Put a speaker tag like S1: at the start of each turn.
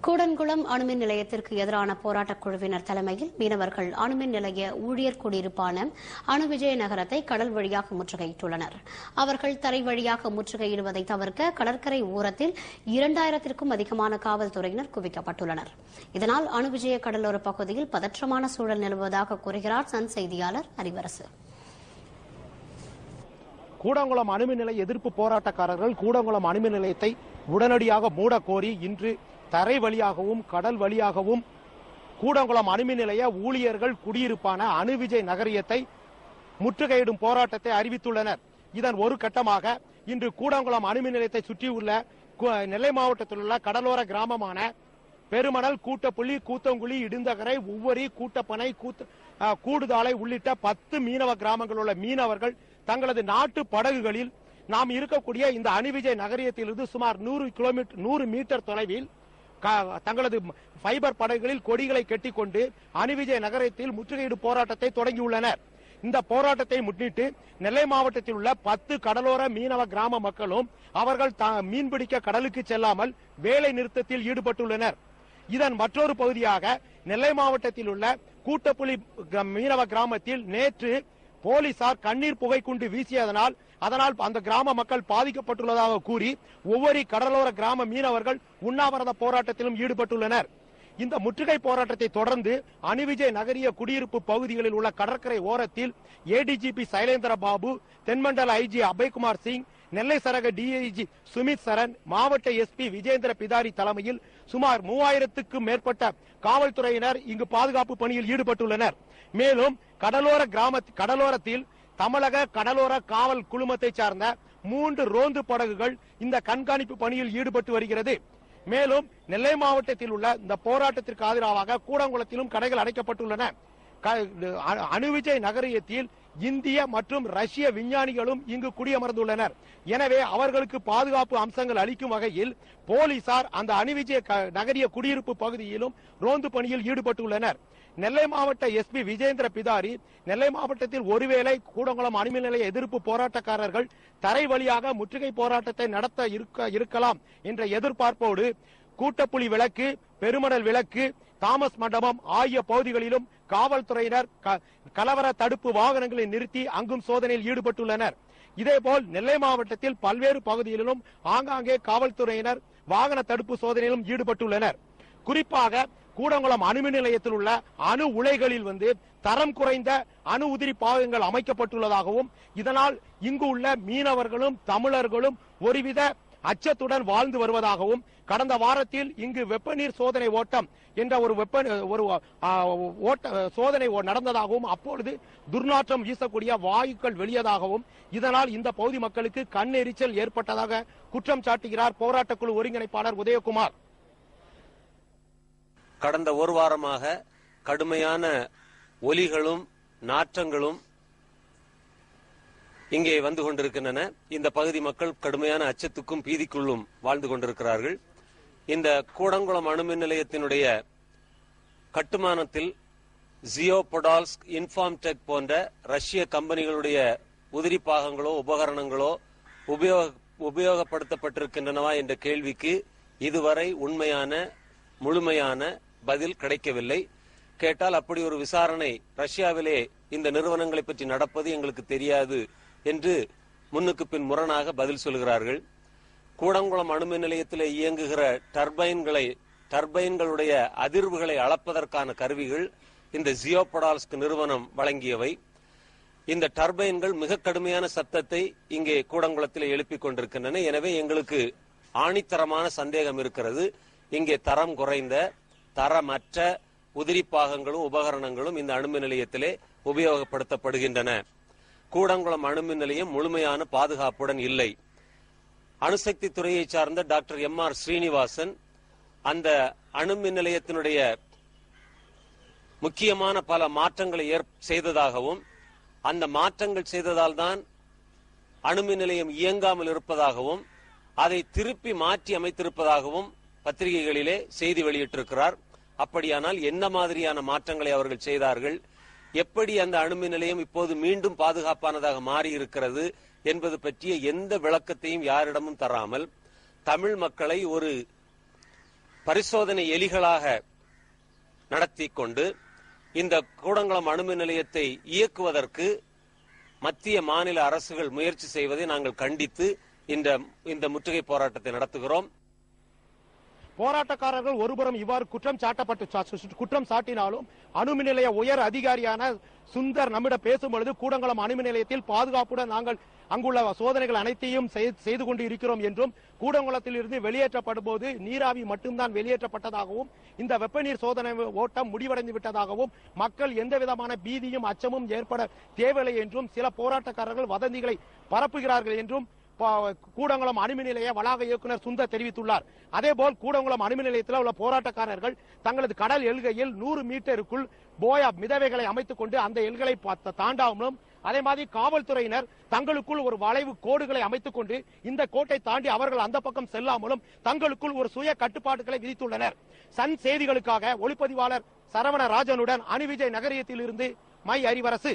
S1: கூடன்குளம் அணுமின் நிலையத்திற்கு எதிரான போராட்டக் குழுவினர் தலைமையில் மீனவர்கள் அணுமின் நிலைய ஊழியர் குடியிருப்பான அணுவிஜய நகரத்தை கடல் வழியாக முற்றுகையிட்டுள்ளனர். அவர்கள் தரை வழியாக முற்றுகையிடுவதை தவிர்க்க கடற்கரை ஓரத்தில் 2000க்கும் அதிகமான காவல்துறையினர் குவிக்கப்பட்டுள்ளனர். இதனால் அணுவிஜய கடலோர பகுதியில் பதற்றமான சூழல் நிலவுவதாக கூறுகிறார் சன் செய்தியாளர் அறிவரசு.
S2: கூடங்குளம் அணுமின் நிலைய எதிர்ப்பு போராட்டக்காரர்கள் கூடங்குளம் அணுமின் நிலையத்தை உடனடியாக மூட கோரி இன்று தரை வழியாகவும் கடல் வழியாகவும் கூடங்குளம் அணுமின் நிலைய ஊழியர்கள் குடியிருப்பான அணுவிஜய் நகரியத்தை முற்றுகையிடும் போராட்டத்தை அறிவித்துள்ளனர். இதன் ஒரு கட்டமாக இன்று கூடங்குளம் அணுமின் நிலையத்தை சுற்றியுள்ள நெல்லை மாவட்டத்தில் உள்ள கடலோர கிராமமான பெருமணல், கூட்டப்புள்ளி, கூத்தங்குழி, இடுந்தகரை, உவ்வரி, கூட்டப்பனை, கூடுதாலை உள்ளிட்ட 10 மீனவ கிராமங்கள் உள்ள மீனவர்கள் தங்களது நாட்டு படகுகளில் நாம் இருக்கக்கூடிய இந்த அணுவிஜய் நகரியத்திலிருந்து சுமார் 100 மீட்டர் தொலைவில் தங்களது ஃபைபர் படகுகளில் கொடிகளை கட்டிக்கொண்டு அணுவிஜய் நகரத்தில் முற்றுகையிடும் போராட்டத்தை தொடங்கியுள்ளனர். இந்த போராட்டத்தை முன்னிட்டு நெல்லை மாவட்டத்தில் உள்ள 10 கடலோர மீனவ கிராம மக்களும் அவர்கள் மீன்பிடிக்க கடலுக்கு செல்லாமல் வேலை நிறுத்தத்தில் ஈடுபட்டுள்ளனர். இதன் மற்றொரு பகுதியாக நெல்லை மாவட்டத்தில் உள்ள கூட்டப்புலி மீனவ கிராமத்தில் நேற்று போலீசார் கண்ணீர் புகைக்குண்டு வீசியதனால் அந்த கிராம மக்கள் பாதிக்கப்பட்டுள்ளதாக கூறி ஒவ்வொரு கடலோர கிராம மீனவர்கள் உண்ணாவிரத போராட்டத்திலும் ஈடுபட்டுள்ளனர். இந்த முற்றுகை போராட்டத்தை தொடர்ந்து அணுவிஜய் நகரிய குடியிருப்பு பகுதிகளில் உள்ள கடற்கரை ஓரத்தில் ஏடிஜிபி சைலேந்திர பாபு, தென்மண்டல ஐஜி அபய்குமார் சிங், நெல்லை சரக டிஐஜி சுமித் சரண், மாவட்ட எஸ்பி விஜேந்திர பிதாரி தலைமையில் சுமார் 3000க்கும் மேற்பட்ட காவல்துறையினர் இங்கு பாதுகாப்பு பணியில் ஈடுபட்டுள்ளனர். மேலும் கடலோரத்தில் தமிழக கடலோர காவல் குழுமத்தை சார்ந்த 3 ரோந்து படகுகள் இந்த கண்காணிப்பு பணியில் ஈடுபட்டு வருகிறது. மேலும் நெல்லை மாவட்டத்தில் உள்ள இந்த போராட்டத்திற்கு ஆதரவாக கூடங்குளத்திலும் கடைகள் அடைக்கப்பட்டுள்ளன. அணுவிஜய் நகரியத்தில் இந்திய மற்றும் ரஷ்ய விஞ்ஞானிகளும் இங்கு குடியமர்ந்துள்ளனர். எனவே அவர்களுக்கு பாதுகாப்பு அம்சங்கள் அளிக்கும் வகையில் போலீசார் அந்த அணுவிஜய் நகரிய குடியிருப்பு பகுதியிலும் ரோந்து பணியில் ஈடுபட்டுள்ளனர். நெல்லை மாவட்ட எஸ்பி விஜேந்திர பிதாரி நெல்லை மாவட்டத்தில் ஒருவேளை கூடங்குளம் அணுமின் நிலைய எதிர்ப்பு போராட்டக்காரர்கள் தரை வழியாக முற்றுகை போராட்டத்தை நடத்த இருக்கலாம் என்ற எதிர்பார்ப்போடு கூட்டப்புலி விளக்கு, பெருமணல் விளக்கு, தாமஸ் மண்டபம் ஆகிய பகுதிகளிலும் காவல்துறையினர் கலவர தடுப்பு வாகனங்களை நிறுத்தி அங்கும் சோதனையில் ஈடுபட்டுள்ளனர். இதேபோல் நெல்லை மாவட்டத்தில் பல்வேறு பகுதிகளிலும் ஆங்காங்கே காவல்துறையினர் வாகன தடுப்பு சோதனையிலும் ஈடுபட்டுள்ளனர். குறிப்பாக கூடங்குளம் அணுமின் நிலையத்தில் உள்ள அணு உலைகளில் தரம் குறைந்த அணு உதிரி பாகங்கள் அமைக்கப்பட்டுள்ளதாகவும் இதனால் இங்கு உள்ள மீனவர்களும் தமிழர்களும் ஒருவித அச்சத்துடன் வாழ்ந்து வருவதாகவும் கடந்த வாரத்தில் இங்கு வெப்பநீர் சோதனை ஓட்டம் என்ற ஒரு சோதனை நடந்ததாகவும் அப்பொழுது துர்நாற்றம் வீசக்கூடிய வாயுக்கள் வெளியதாகவும் இதனால் இந்த பகுதி மக்களுக்கு கண்ணெரிச்சல் ஏற்பட்டதாக குற்றம் சாட்டுகிறார் போராட்டக்குழு ஒருங்கிணைப்பாளர் உதயகுமார்.
S3: கடந்த ஒரு வாரமாக கடுமையான ஒலிகளும் நாற்றங்களும் இங்கே வந்து கொண்டிருக்கின்றன. இந்த பகுதி மக்கள் கடுமையான அச்சத்துக்கும் பீதிக்குள்ளும் வாழ்ந்து கொண்டிருக்கிறார்கள். இந்த கூடங்குளம் அணுமின் நிலையத்தினுடைய கட்டுமானத்தில் ஜியோபொடால்ஸ்க், இன்ஃபார்ம்டெக் போன்ற ரஷ்ய கம்பெனிகளுடைய உதிரி பாகங்களோ உபகரணங்களோ உபயோகப்படுத்தப்பட்டிருக்கின்றனவா என்ற கேள்விக்கு இதுவரை உண்மையான முழுமையான பதில் கிடைக்கவில்லை. கேட்டால் அப்படி ஒரு விசாரணை ரஷ்யாவிலே இந்த நிறுவனங்களை பற்றி நடப்பது எங்களுக்கு தெரியாது என்று முன்னுக்கு பின் முரணாக பதில் சொல்கிறார்கள். கூடங்குளம் அணுமின் நிலையத்தில் இயங்குகிற டர்பைன்களுடைய அதிர்வுகளை அளப்பதற்கான கருவிகள் இந்த ஜியோபொடால்ஸ்க் நிறுவனம் வழங்கியவை. இந்த டர்பைன்கள் மிக கடுமையான சத்தத்தை இங்கே கூடங்குளத்தில் எழுப்பிக் கொண்டிருக்கின்றன. எனவே எங்களுக்கு ஆணித்தரமான சந்தேகம் இருக்கிறது. இங்கே தரம் குறைந்த தரமற்ற உதிரி பாகங்களும் உபகரணங்களும் இந்த அணுமின் நிலையத்திலே உபயோகப்படுத்தப்படுகின்றன. கூடங்குளம் அணுமின் நிலையம் முழுமையான பாதுகாப்புடன் இல்லை. அணுசக்தி துறையை சார்ந்த டாக்டர் MR ஸ்ரீனிவாசன் அந்த அணுமின் நிலையத்தினுடைய முக்கியமான பல மாற்றங்களை செய்ததாகவும் அந்த மாற்றங்கள் செய்ததால் தான் அணுமின் நிலையம் இயங்காமல் இருப்பதாகவும் அதை திருப்பி மாற்றி அமைத்திருப்பதாகவும் பத்திரிகைகளிலே செய்தி வெளியிட்டிருக்கிறார். அப்படியானால் என்ன மாதிரியான மாற்றங்களை அவர்கள் செய்தார்கள், எப்படி அந்த அணுமின் நிலையம் இப்போது மீண்டும் பாதுகாப்பானதாக மாறி இருக்கிறது என்பது பற்றிய எந்த விளக்கத்தையும் யாரிடமும் தராமல் தமிழ் மக்களை ஒரு பரிசோதனை எலிகளாக நடத்தி கொண்டு இந்த கூடங்குளம் அணுமின் நிலையத்தை இயக்குவதற்கு மத்திய மாநில அரசுகள் முயற்சி செய்வதை நாங்கள் கண்டித்து இந்த முற்றுகை போராட்டத்தை நடத்துகிறோம்.
S2: போராட்டக்காரர்கள் ஒருபுறம் இவ்வாறு குற்றம் சாட்டினாலும் அணுமின் நிலைய உயர் அதிகாரியான சுந்தர் நம்மிடம் பேசும்பொழுது கூடங்குளம் அணுமின் நிலையத்தில் பாதுகாப்புடன் நாங்கள் அங்குள்ள சோதனைகள் அனைத்தையும் செய்து கொண்டு இருக்கிறோம் என்றும் கூடங்குளத்தில் இருந்து வெளியேற்றப்படும் போது நீராவி மட்டும்தான் வெளியேற்றப்பட்டதாகவும் இந்த வெப்ப நீர் சோதனை ஓட்டம் முடிவடைந்து விட்டதாகவும் மக்கள் எந்த விதமான பீதியும் அச்சமும் ஏற்பட தேவையில்லை என்றும் சில போராட்டக்காரர்கள் வதந்திகளை பரப்புகிறார்கள் என்றும் கூடங்குளம் அணுமின் நிலைய வளாக இயக்குநர் சுந்தர் தெரிவித்துள்ளார். அதேபோல் கூடங்குளம் அணுமின் நிலையத்தில் உள்ள போராட்டக்காரர்கள் தங்களது கடல் எல்கையில் 100 மீட்டருக்குள் போயா மிதவைகளை அமைத்துக் கொண்டு அந்த எல்களை தாண்டாமலும் அதே மாதிரி காவல்துறையினர் தங்களுக்குள் ஒரு வளைவு கோடுகளை அமைத்துக் கொண்டு இந்த கோட்டை தாண்டி அவர்கள் அந்த பக்கம் செல்லாமலும் தங்களுக்குள் ஒரு சுய கட்டுப்பாடுகளை விதித்துள்ளனர். சன் செய்திகளுக்காக ஒளிப்பதிவாளர் சரவண ராஜனுடன் அணுவிஜய் நகரியத்தில் இருந்து மை அறிவரசு.